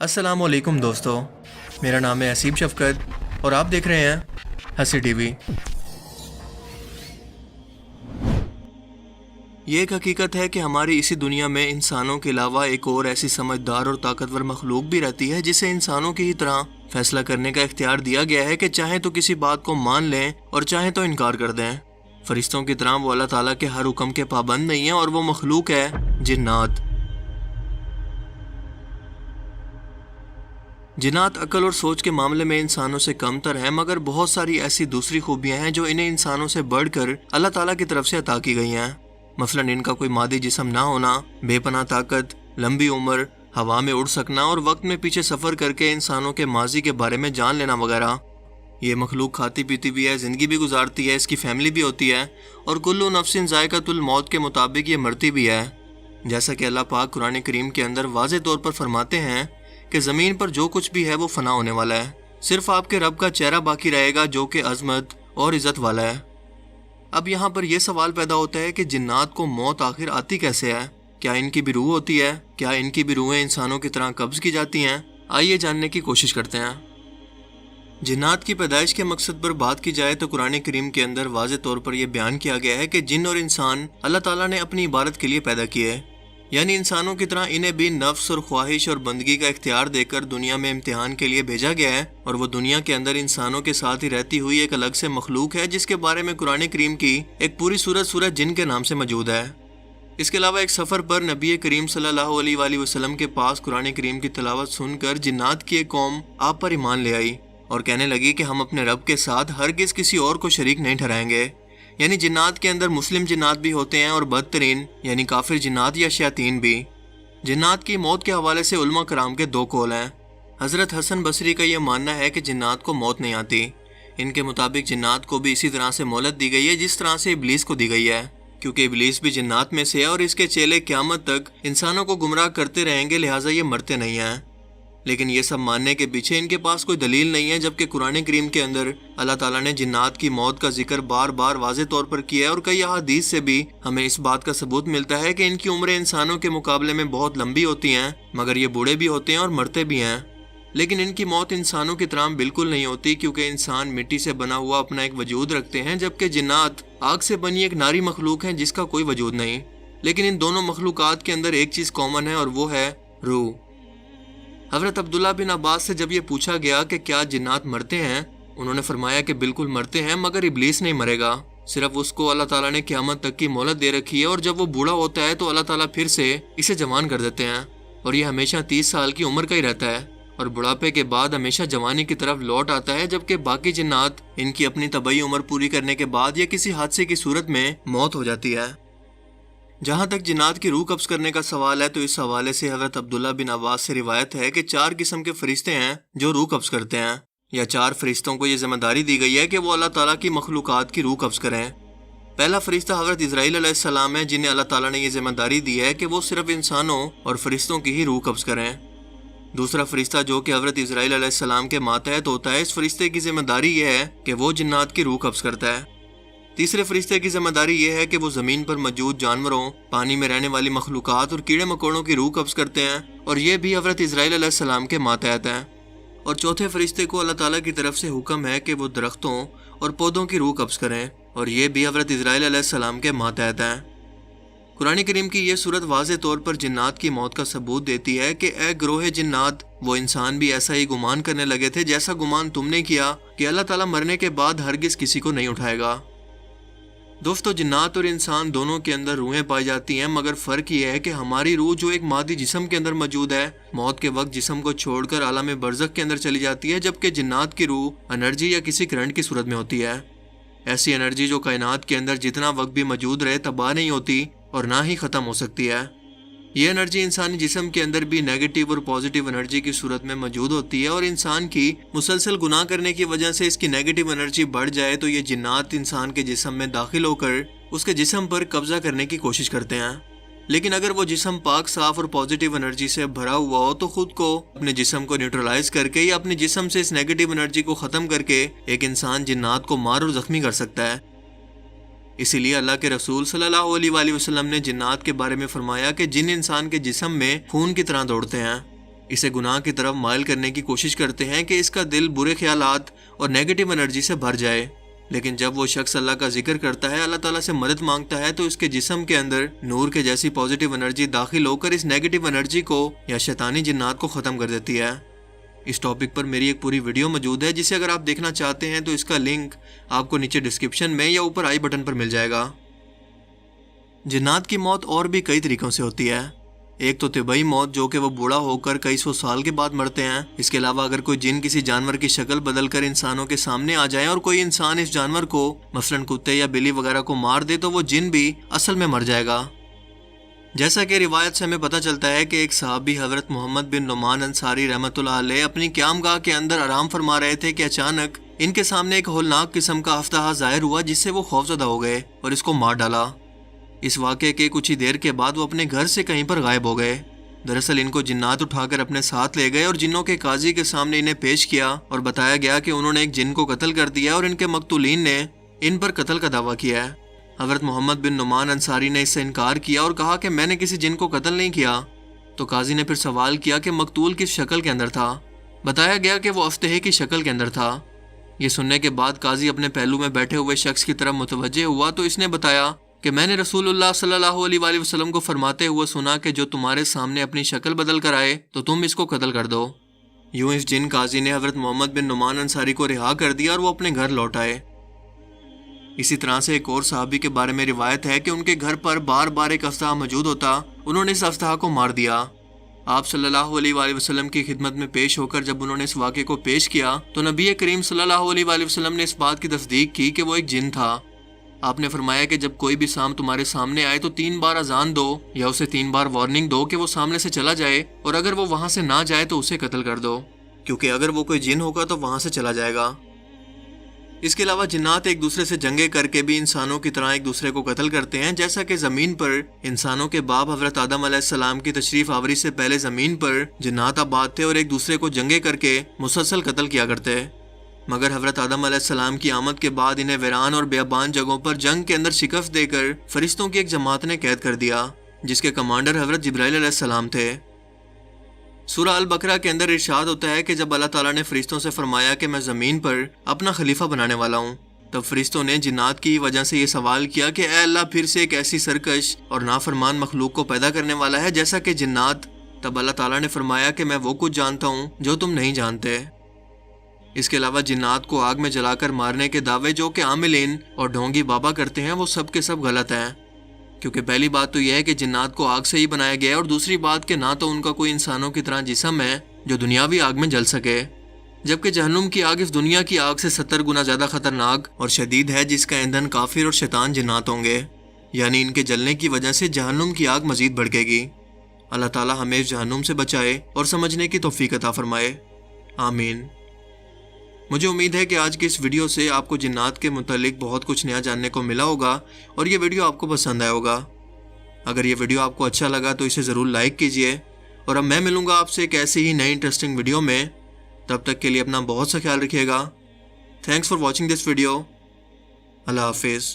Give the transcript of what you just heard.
अस्सलाम वालेकुम दोस्तों, मेरा नाम है असीब शफकत और आप देख रहे हैं हंसी टीवी। ये एक हकीकत है कि हमारी इसी दुनिया में इंसानों के अलावा एक और ऐसी समझदार और ताकतवर मखलूक भी रहती है जिसे इंसानों की ही तरह फैसला करने का इख्तियार दिया गया है कि चाहे तो किसी बात को मान लें और चाहे तो इनकार कर दें। फरिश्तों की तरह वो अल्लाह ताला के हर हुक्म के पाबंद नहीं है और वो मखलूक है जिन्नात। जिन्नात अक्ल और सोच के मामले में इंसानों से कमतर हैं, मगर बहुत सारी ऐसी दूसरी खूबियां हैं जो इन्हें इंसानों से बढ़कर अल्लाह ताला की तरफ से अता की गई हैं। मसलन इनका कोई मादी जिस्म ना होना, बेपनाह ताकत, लंबी उम्र, हवा में उड़ सकना और वक्त में पीछे सफ़र करके इंसानों के माजी के बारे में जान लेना वगैरह। ये मखलूक खाती पीती भी है, ज़िंदगी भी गुजारती है, इसकी फैमिली भी होती है और कुल्लु नफ्सिन ज़ायक़तुल मौत के मुताबिक ये मरती भी है। जैसा कि अल्लाह पाक कुरान करीम के अंदर वाज़े तौर पर फरमाते हैं कि ज़मीन पर जो कुछ भी है वो फना होने वाला है, सिर्फ आपके रब का चेहरा बाकी रहेगा जो कि अजमत और इज़्ज़त वाला है। अब यहाँ पर यह सवाल पैदा होता है कि जिन्नात को मौत आखिर आती कैसे है? क्या इनकी भी रूह होती है? क्या इनकी भी रूहें इंसानों की तरह कब्ज़ की जाती हैं? आइए जानने की कोशिश करते हैं। जिन्नात की पैदाइश के मकसद पर बात की जाए तो कुरान करीम के अंदर वाज़े तौर पर यह बयान किया गया है कि जिन और इंसान अल्लाह ताला ने अपनी इबादत के लिए पैदा किए, यानी इंसानों की तरह इन्हें भी नफ्स और ख्वाहिश और बंदगी का इख्तियार देकर दुनिया में इम्तिहान के लिए भेजा गया है और वो दुनिया के अंदर इंसानों के साथ ही रहती हुई एक अलग से मखलूक है जिसके बारे में कुरान करीम की एक पूरी सूरत जिन के नाम से मौजूद है। इसके अलावा एक सफ़र पर नबी करीम सल्लल्लाहु अलैहि वसल्लम के पास कुरान करीम की तिलावत सुनकर जिन्नात की एक कौम आप पर ईमान ले आई और कहने लगी कि हम अपने रब के साथ हरगिज़ किसी और को शरीक नहीं ठहराएंगे। यानी जिन्नात के अंदर मुस्लिम जिन्नात भी होते हैं और बदतरीन यानी काफिर जिन्नात या शयातीन भी। जिन्नात की मौत के हवाले से उलमा कराम के दो कौल हैं। हज़रत हसन बसरी का यह मानना है कि जिन्नात को मौत नहीं आती। इनके मुताबिक जिन्नात को भी इसी तरह से मोहलत दी गई है जिस तरह से इबलीस को दी गई है, क्योंकि इबलीस भी जिन्नात में से है और इसके चेले क़यामत तक इंसानों को गुमराह करते रहेंगे, लिहाजा ये मरते नहीं हैं। लेकिन ये सब मानने के पीछे इनके पास कोई दलील नहीं है, जबकि कुरान करीम के अंदर अल्लाह ताला ने जिन्नात की मौत का जिक्र बार बार वाज़े तौर पर किया है और कई अहादीस से भी हमें इस बात का सबूत मिलता है कि इनकी उम्रें इंसानों के मुकाबले में बहुत लंबी होती हैं, मगर ये बूढ़े भी होते हैं और मरते भी हैं। लेकिन इनकी मौत इंसानों की तरह बिल्कुल नहीं होती, क्योंकि इंसान मिट्टी से बना हुआ अपना एक वजूद रखते हैं, जबकि जिन्नात आग से बनी एक नारी मखलूक है जिसका कोई वजूद नहीं। लेकिन इन दोनों मखलूकात के अंदर एक चीज़ कॉमन है और वो है रूह। हज़रत अब्दुल्ला बिन अब्बास से जब ये पूछा गया कि क्या जिन्नात मरते हैं, उन्होंने फरमाया कि बिल्कुल मरते हैं, मगर इबलीस नहीं मरेगा। सिर्फ उसको अल्लाह ताला ने क़यामत तक की मोहलत दे रखी है और जब वो बूढ़ा होता है तो अल्लाह ताला फिर से इसे जवान कर देते हैं और ये हमेशा 30 साल की उम्र का ही रहता है और बुढ़ापे के बाद हमेशा जवानी की तरफ लौट आता है। जबकि बाकी जिन्नात इनकी अपनी तबई उम्र पूरी करने के बाद या किसी हादसे की सूरत में मौत हो जाती है। जहाँ तक जिन्नात की रूह कब्ज़ करने का सवाल है तो इस हवाले से हज़रत अब्दुल्ला बिन अब्बास से रिवायत है कि 4 किस्म के फरिश्ते हैं जो रूह कब्ज़ करते हैं, या 4 फरिश्तों को ये जिम्मेदारी दी गई है कि वो अल्लाह ताला की मखलूकात की रूह कब्ज़ करें। पहला फरिश्ता हज़रत इज़राइल अलैहिस्सलाम है, जिन्हें अल्लाह ताला ने ये जिम्मेदारी दी है कि वो सिर्फ इंसानों और फरिश्तों की ही रूह कब्ज़ करें। दूसरा फरिश्ता जो कि हज़रत इज़राइल अलैहिस्सलाम के मातहत होता है, इस फरिश्ते की जिम्मेदारी ये है कि वो जिन्नात की रूह कब्ज़ करता है। तीसरे फरिश्ते की जिम्मेदारी यह है कि वो ज़मीन पर मौजूद जानवरों, पानी में रहने वाली मखलूकात और कीड़े मकोड़ों की रूह कब्ज़ करते हैं और ये भी हज़रत इज़राइल अलैहिस्सलाम के मातहत हैं। और चौथे फरिश्ते को अल्लाह ताला की तरफ से हुक्म है कि वो दरख्तों और पौधों की रूह कब्ज़ करें और ये भी हज़रत इज़राइल अलैहिस्सलाम के मातहत हैं। कुरान करीम की यह सूरत वाज़े तौर पर जिन्नात की मौत का सबूत देती है कि ए ग्रोह जिन्नात, वो इंसान भी ऐसा ही गुमान करने लगे थे जैसा गुमान तुमने किया कि अल्लाह ताला मरने के बाद हरगिज़ किसी को नहीं उठाएगा। दोस्तों, जिन्नात और इंसान दोनों के अंदर रूहें पाई जाती हैं, मगर फ़र्क यह है कि हमारी रूह जो एक मादी जिस्म के अंदर मौजूद है, मौत के वक्त जिस्म को छोड़कर आलम बरज़ख के अंदर चली जाती है, जबकि जिन्नात की रूह एनर्जी या किसी करंट की सूरत में होती है। ऐसी एनर्जी जो कायनात के अंदर जितना वक्त भी मौजूद रहे तबाह नहीं होती और ना ही ख़त्म हो सकती है। ये एनर्जी इंसानी जिस्म के अंदर भी नेगेटिव और पॉजिटिव एनर्जी की सूरत में मौजूद होती है और इंसान की मुसलसल गुनाह करने की वजह से इसकी नेगेटिव एनर्जी बढ़ जाए तो ये जिन्नात इंसान के जिस्म में दाखिल होकर उसके जिस्म पर कब्जा करने की कोशिश करते हैं। लेकिन अगर वो जिस्म पाक साफ और पॉजिटिव एनर्जी से भरा हुआ हो तो खुद को, अपने जिस्म को न्यूट्रलाइज करके या अपने जिस्म से इस नेगेटिव एनर्जी को ख़त्म करके एक इंसान जिन्नात को मार और ज़ख्मी कर सकता है। इसीलिए अल्लाह के रसूल सल्लल्लाहु अलैहि वसल्लम ने जिन्नात के बारे में फरमाया कि जिन इंसान के जिस्म में खून की तरह दौड़ते हैं, اسے گناہ کی طرف مائل کرنے کی کوشش کرتے ہیں کہ اس کا دل برے خیالات اور نیگیٹو انرجی سے بھر جائے۔ لیکن جب وہ شخص اللہ کا ذکر کرتا ہے، اللہ تعالیٰ سے مدد مانگتا ہے، تو اس کے جسم کے اندر نور کے جیسی پازیٹیو انرجی داخل ہو کر اس نیگیٹو انرجی کو یا شیطانی جنات کو ختم کر دیتی ہے۔ اس ٹاپک پر میری ایک پوری ویڈیو موجود ہے، جسے اگر آپ دیکھنا چاہتے ہیں تو اس کا لنک آپ کو نیچے ڈسکرپشن میں یا اوپر آئی بٹن پر مل جائے گا۔ جنات کی موت اور بھی کئی طریقوں سے ہوتی ہے۔ ایک تو طبعی موت، جو کہ وہ بوڑھا ہو کر کئی سو سال کے بعد مرتے ہیں۔ اس کے علاوہ اگر کوئی جن کسی جانور کی شکل بدل کر انسانوں کے سامنے آ جائے اور کوئی انسان اس جانور کو مثلاً کتے یا بلی وغیرہ کو مار دے، تو وہ جن بھی اصل میں مر جائے گا۔ جیسا کہ روایت سے ہمیں پتہ چلتا ہے کہ ایک صحابی حضرت محمد بن نعمان انصاری رحمۃ اللہ علیہ اپنی قیام گاہ کے اندر آرام فرما رہے تھے کہ اچانک ان کے سامنے ایک ہولناک قسم کا ہفتہ ظاہر ہوا، جس سے وہ خوفزدہ ہو گئے اور اس کو مار ڈالا۔ اس واقعے کے کچھ ہی دیر کے بعد وہ اپنے گھر سے کہیں پر غائب ہو گئے۔ دراصل ان کو جنات اٹھا کر اپنے ساتھ لے گئے اور جنوں کے قاضی کے سامنے انہیں پیش کیا اور بتایا گیا کہ انہوں نے ایک جن کو قتل کر دیا اور ان کے مقتولین نے ان پر قتل کا دعویٰ کیا ہے۔ حضرت محمد بن نعمان انصاری نے اس سے انکار کیا اور کہا کہ میں نے کسی جن کو قتل نہیں کیا۔ تو قاضی نے پھر سوال کیا کہ مقتول کس شکل کے اندر تھا۔ بتایا گیا کہ وہ افتحے کی شکل کے اندر تھا۔ یہ سننے کے بعد قاضی اپنے پہلو میں بیٹھے ہوئے شخص کی طرف متوجہ ہوا تو اس نے بتایا کہ میں نے رسول اللہ صلی اللہ علیہ وآلہ وسلم کو فرماتے ہوئے سنا کہ جو تمہارے سامنے اپنی شکل بدل کر آئے تو تم اس کو قتل کر دو۔ یوں اس جن قاضی نے حضرت محمد بن نعمان انصاری کو رہا کر دیا اور وہ اپنے گھر لوٹ آئے۔ اسی طرح سے ایک اور صحابی کے بارے میں روایت ہے کہ ان کے گھر پر بار بار ایک افسہ موجود ہوتا، انہوں نے اس افسہ کو مار دیا۔ آپ صلی اللہ علیہ وآلہ وسلم کی خدمت میں پیش ہو کر جب انہوں نے اس واقعے کو پیش کیا تو نبی کریم صلی اللہ علیہ وآلہ وسلم نے اس بات کی تصدیق کی کہ وہ ایک جن تھا۔ آپ نے فرمایا کہ جب کوئی بھی سام تمہارے سامنے آئے تو 3 بار اذان دو یا اسے 3 بار وارننگ دو کہ وہ سامنے سے چلا جائے، اور اگر وہ وہاں سے نہ جائے تو اسے قتل کر دو، کیونکہ اگر وہ کوئی جن ہوگا تو وہاں سے چلا جائے گا۔ اس کے علاوہ جنات ایک دوسرے سے جنگیں کر کے بھی انسانوں کی طرح ایک دوسرے کو قتل کرتے ہیں، جیسا کہ زمین پر انسانوں کے باپ حضرت آدم علیہ السلام کی تشریف آوری سے پہلے زمین پر جنات آباد تھے اور ایک دوسرے کو جنگیں کر کے مسلسل قتل کیا کرتے، مگر حضرت آدم علیہ السلام کی آمد کے بعد انہیں ویران اور بیابان جگہوں پر جنگ کے اندر شکست دے کر فرشتوں کی ایک جماعت نے قید کر دیا، جس کے کمانڈر حضرت جبرائیل علیہ السلام تھے۔ سورہ البقرہ کے اندر ارشاد ہوتا ہے کہ جب اللہ تعالیٰ نے فرشتوں سے فرمایا کہ میں زمین پر اپنا خلیفہ بنانے والا ہوں، تب فرشتوں نے جنات کی وجہ سے یہ سوال کیا کہ اے اللہ، پھر سے ایک ایسی سرکش اور نافرمان مخلوق کو پیدا کرنے والا ہے جیسا کہ جنات؟ تب اللہ تعالیٰ نے فرمایا کہ میں وہ کچھ جانتا ہوں جو تم نہیں جانتے۔ اس کے علاوہ جنات کو آگ میں جلا کر مارنے کے دعوے جو کہ عاملین اور ڈھونگی بابا کرتے ہیں، وہ سب کے سب غلط ہیں، کیونکہ پہلی بات تو یہ ہے کہ جنات کو آگ سے ہی بنایا گیا ہے، اور دوسری بات کہ نہ تو ان کا کوئی انسانوں کی طرح جسم ہے جو دنیاوی آگ میں جل سکے، جبکہ جہنم کی آگ اس دنیا کی آگ سے 70 گنا زیادہ خطرناک اور شدید ہے، جس کا ایندھن کافر اور شیطان جنات ہوں گے، یعنی ان کے جلنے کی وجہ سے جہنم کی آگ مزید بڑھے گی۔ اللہ تعالی ہمیں اس جہنم سے بچائے اور سمجھنے کی توفیق عطا فرمائے، آمین۔ مجھے امید ہے کہ آج کی اس ویڈیو سے آپ کو جنات کے متعلق بہت کچھ نیا جاننے کو ملا ہوگا اور یہ ویڈیو آپ کو پسند آیا ہوگا۔ اگر یہ ویڈیو آپ کو اچھا لگا تو اسے ضرور لائک کیجئے، اور اب میں ملوں گا آپ سے ایک ایسی ہی نئی انٹرسٹنگ ویڈیو میں۔ تب تک کے لیے اپنا بہت سا خیال رکھیے گا۔ Thanks for watching this video. اللہ حافظ۔